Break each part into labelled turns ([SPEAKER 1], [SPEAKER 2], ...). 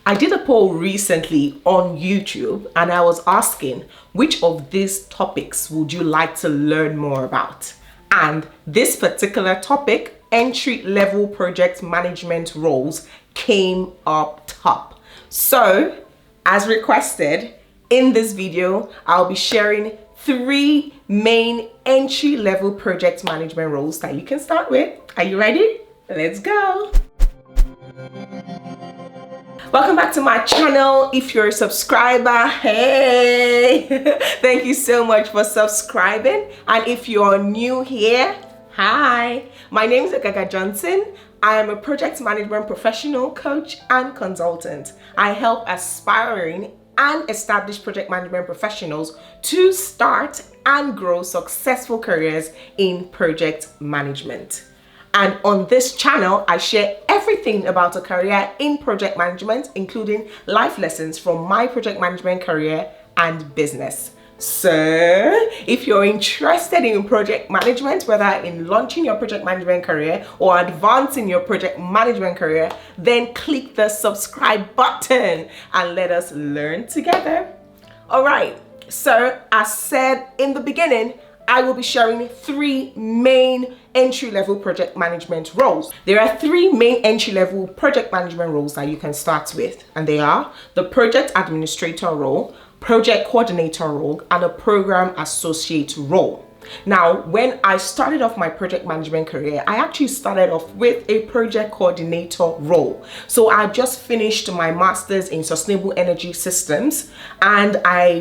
[SPEAKER 1] I did a poll recently on YouTube and I was asking which of these topics would you like to learn more about? And this particular topic, entry-level project management roles, came up top. So, as requested, in this video, I'll be sharing 3 main entry-level project management roles that you can start with. Are you ready? Let's go. Welcome back to my channel. If you're a subscriber, hey, thank you so much for subscribing. And if you're new here, hi, my name is Agaga Johnson. I am a project management professional, coach, and consultant. I help aspiring and established project management professionals to start and grow successful careers in project management. And on this channel, I share everything about a career in project management, including life lessons from my project management career and business. So if you're interested in project management, whether in launching your project management career or advancing your project management career, then click the subscribe button and let us learn together. All right, so as said in the beginning, I will be sharing 3 main entry-level project management roles. There are 3 main entry-level project management roles that you can start with, and they are the project administrator role, project coordinator role, and a program associate role. Now, when I started off my project management career, I actually started off with a project coordinator role. So I just finished my master's in sustainable energy systems, and I,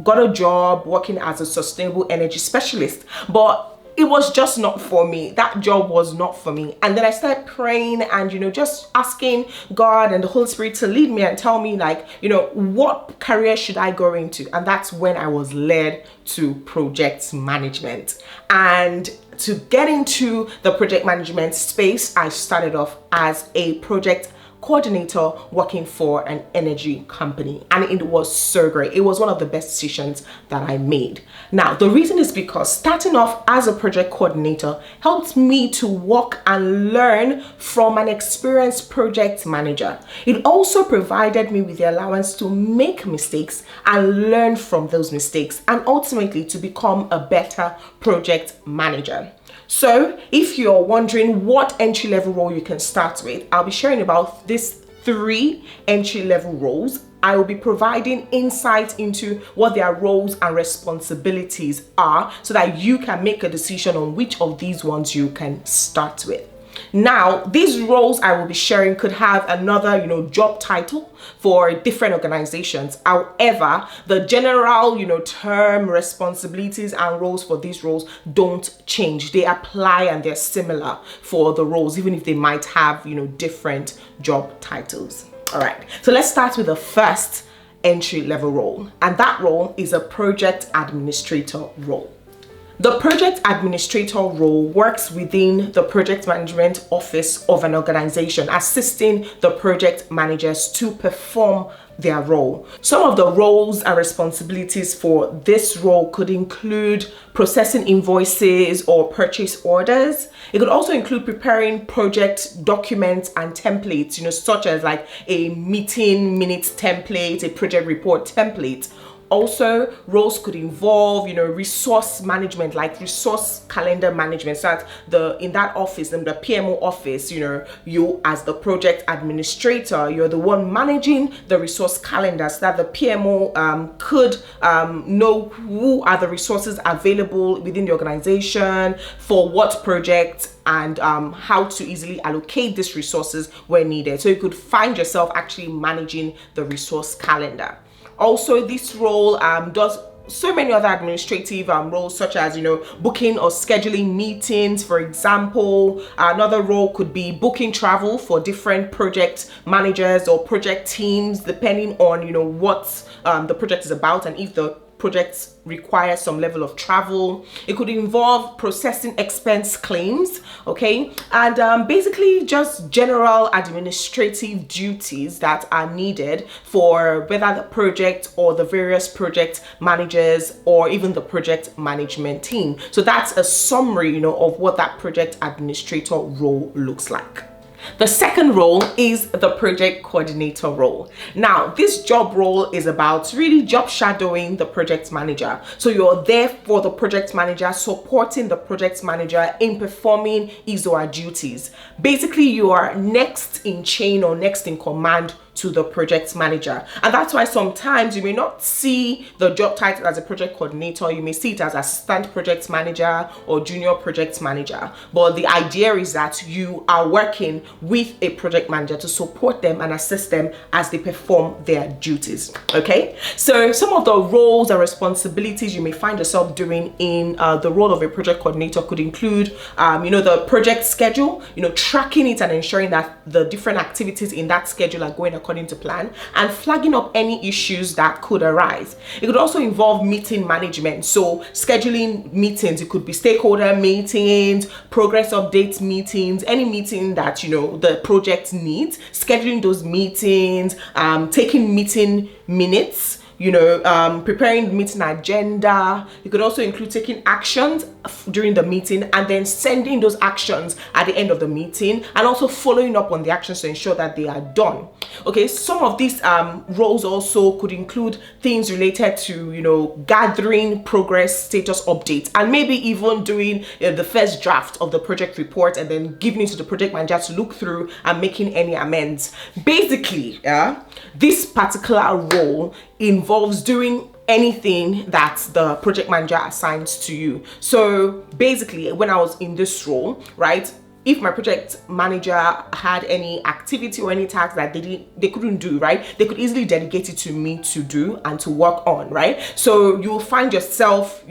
[SPEAKER 1] got a job working as a sustainable energy specialist. But it was just not for me. That job was not for me. And then I started praying and, just asking God and the Holy Spirit to lead me and tell me what career should I go into? And that's when I was led to project management. And to get into the project management space, I started off as a project coordinator working for an energy company, and it was so great. It was one of the best decisions that I made. Now, the reason is because starting off as a project coordinator helped me to work and learn from an experienced project manager. It also provided me with the allowance to make mistakes and learn from those mistakes, and ultimately to become a better project manager. So if you're wondering what entry-level role you can start with, I'll be sharing about these 3 entry-level roles. I will be providing insight into what their roles and responsibilities are so that you can make a decision on which of these ones you can start with. Now, these roles I will be sharing could have another, job title for different organizations. However, the general, term, responsibilities and roles for these roles don't change. They apply and they're similar for the roles, even if they might have, different job titles. All right, so let's start with the first entry-level role, and that role is a project administrator role. The project administrator role works within the project management office of an organization, assisting the project managers to perform their role. Some of the roles and responsibilities for this role could include processing invoices or purchase orders. It could also include preparing project documents and templates, such as like a meeting minutes template, a project report template. Also, roles could involve, resource management, like resource calendar management. So that in that office, in the PMO office, you as the project administrator, you're the one managing the resource calendar so that the PMO could know who are the resources available within the organization for what project, and how to easily allocate these resources where needed. So you could find yourself actually managing the resource calendar. Also, this role does so many other administrative roles, such as booking or scheduling meetings. For example, another role could be booking travel for different project managers or project teams, depending on what the project is about and if the projects require some level of travel. It could involve processing expense claims, okay, and basically just general administrative duties that are needed for whether the project or the various project managers or even the project management team. So that's a summary, of what that project administrator role looks like. The second role is the project coordinator role. Now, this job role is about really job shadowing the project manager. So you're there for the project manager, supporting the project manager in performing his or her duties. Basically, you are next in chain or next in command to the project manager. And that's why sometimes you may not see the job title as a project coordinator. You may see it as assistant project manager or junior project manager. But the idea is that you are working with a project manager to support them and assist them as they perform their duties. Okay, so some of the roles and responsibilities you may find yourself doing in the role of a project coordinator could include the project schedule, tracking it and ensuring that the different activities in that schedule are going according to plan, and flagging up any issues that could arise. It could also involve meeting management, so scheduling meetings. It could be stakeholder meetings, progress updates meetings, any meeting that the project needs, scheduling those meetings, taking meeting minutes, preparing the meeting agenda. It could also include taking actions during the meeting and then sending those actions at the end of the meeting, and also following up on the actions to ensure that they are done. Okay, some of these roles also could include things related to gathering progress status updates, and maybe even doing the first draft of the project report and then giving it to the project manager to look through and making any amends. Basically, this particular role involves doing anything that the project manager assigns to you. So basically, when I was in this role, right, if my project manager had any activity or any task that they couldn't do, right, they could easily delegate it to me to do and to work on, right? So you'll find yourself,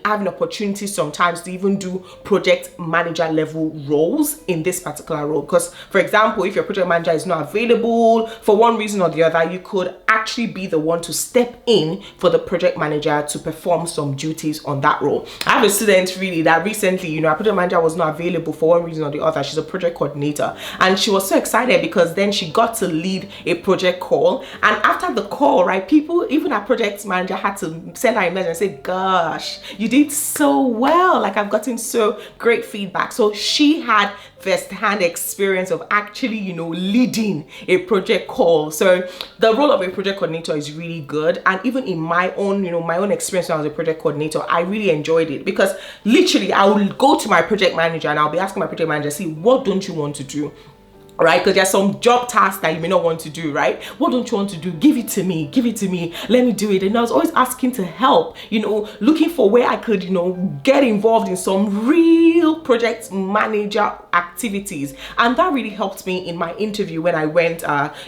[SPEAKER 1] having opportunities sometimes to even do project manager level roles in this particular role. Because, for example, if your project manager is not available for one reason or the other, you could actually be the one to step in for the project manager to perform some duties on that role. I have a student really that recently, our project manager was not available for one reason or the other. She's a project coordinator, and she was so excited because then she got to lead a project call. And after the call, right, people, even our project manager, had to send her a message and say, gosh, you did so well, like I've gotten so great feedback. So she had first-hand experience of actually leading a project call. So the role of a project coordinator is really good. And even in my own experience when I was a project coordinator, I really enjoyed it, because literally I will go to my project manager and I'll be asking my project manager, see, what don't you want to do? Right, because there's some job tasks that you may not want to do, right? What don't you want to do? Give it to me, let me do it. And I was always asking to help, looking for where I could, get involved in some real project manager activities. And that really helped me in my interview when I went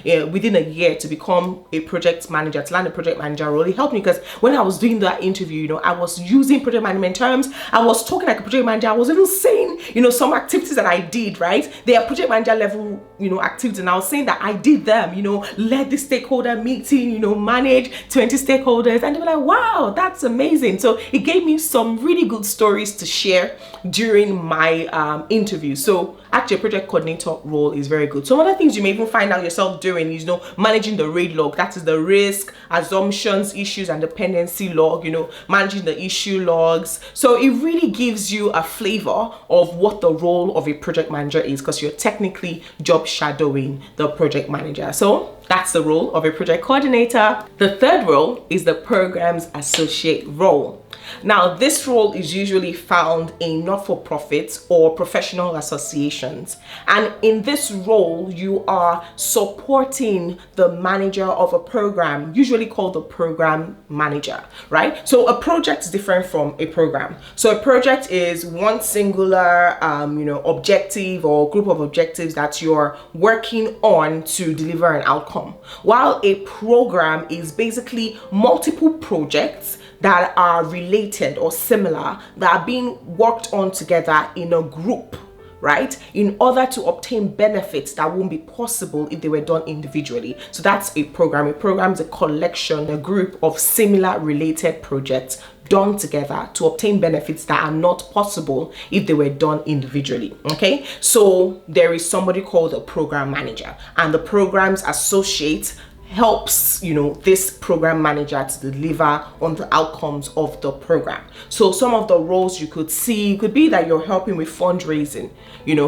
[SPEAKER 1] within a year to become a project manager, to land a project manager role. It helped me because when I was doing that interview, I was using project management terms. I was talking like a project manager. I was even saying, some activities that I did, right? They are project manager level activities, and I was saying that I did them, led the stakeholder meeting, manage 20 stakeholders, and they were like, wow, that's amazing. So it gave me some really good stories to share during my interview. So actually, a project coordinator role is very good. Some other things you may even find out yourself doing is managing the RAID log, that is the risk, assumptions, issues, and dependency log, managing the issue logs. So it really gives you a flavor of what the role of a project manager is, because you're technically job shadowing the project manager. So that's the role of a project coordinator. The third role is the programs associate role. Now, this role is usually found in not-for-profits or professional associations. And in this role, you are supporting the manager of a program, usually called the program manager, right? So a project is different from a program. So a project is one singular, objective or group of objectives that you're working on to deliver an outcome. While a program is basically multiple projects that are related or similar, that are being worked on together in a group, right, in order to obtain benefits that won't be possible if they were done individually. So that's a program. A program is a collection, a group of similar related projects done together to obtain benefits that are not possible if they were done individually. Okay, so there is somebody called a program manager, and the programs associate helps this program manager to deliver on the outcomes of the program. So some of the roles you could see could be that you're helping with fundraising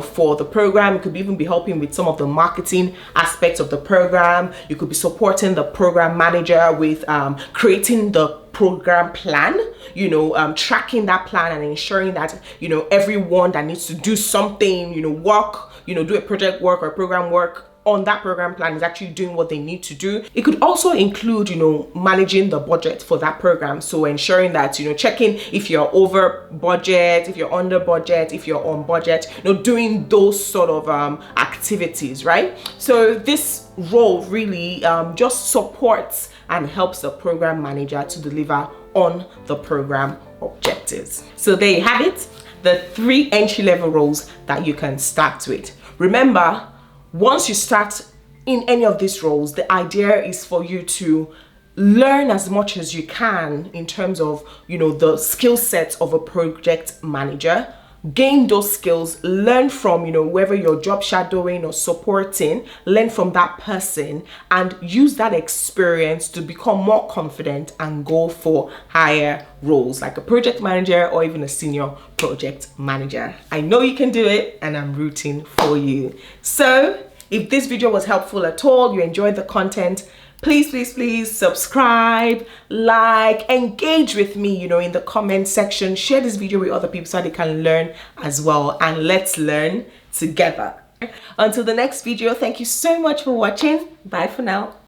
[SPEAKER 1] for the program. You could even be helping with some of the marketing aspects of the program. You could be supporting the program manager with creating the program plan, tracking that plan and ensuring that everyone that needs to do something, work, do a project work or program work on that program plan is actually doing what they need to do. It could also include managing the budget for that program, so ensuring that checking if you're over budget, if you're under budget, if you're on budget, doing those sort of activities, right? So this role really just supports and helps the program manager to deliver on the program objectives. So there you have it, the 3 entry-level roles that you can start with. Remember, once you start in any of these roles, the idea is for you to learn as much as you can in terms of the skill sets of a project manager. Gain those skills, learn from whether you're job shadowing or supporting, learn from that person and use that experience to become more confident and go for higher roles like a project manager or even a senior project manager. I know you can do it and I'm rooting for you. So if this video was helpful at all, you enjoyed the content, please subscribe, like, engage with me in the comment section, share this video with other people so they can learn as well, and let's learn together. Until the next video, thank you so much for watching. Bye for now.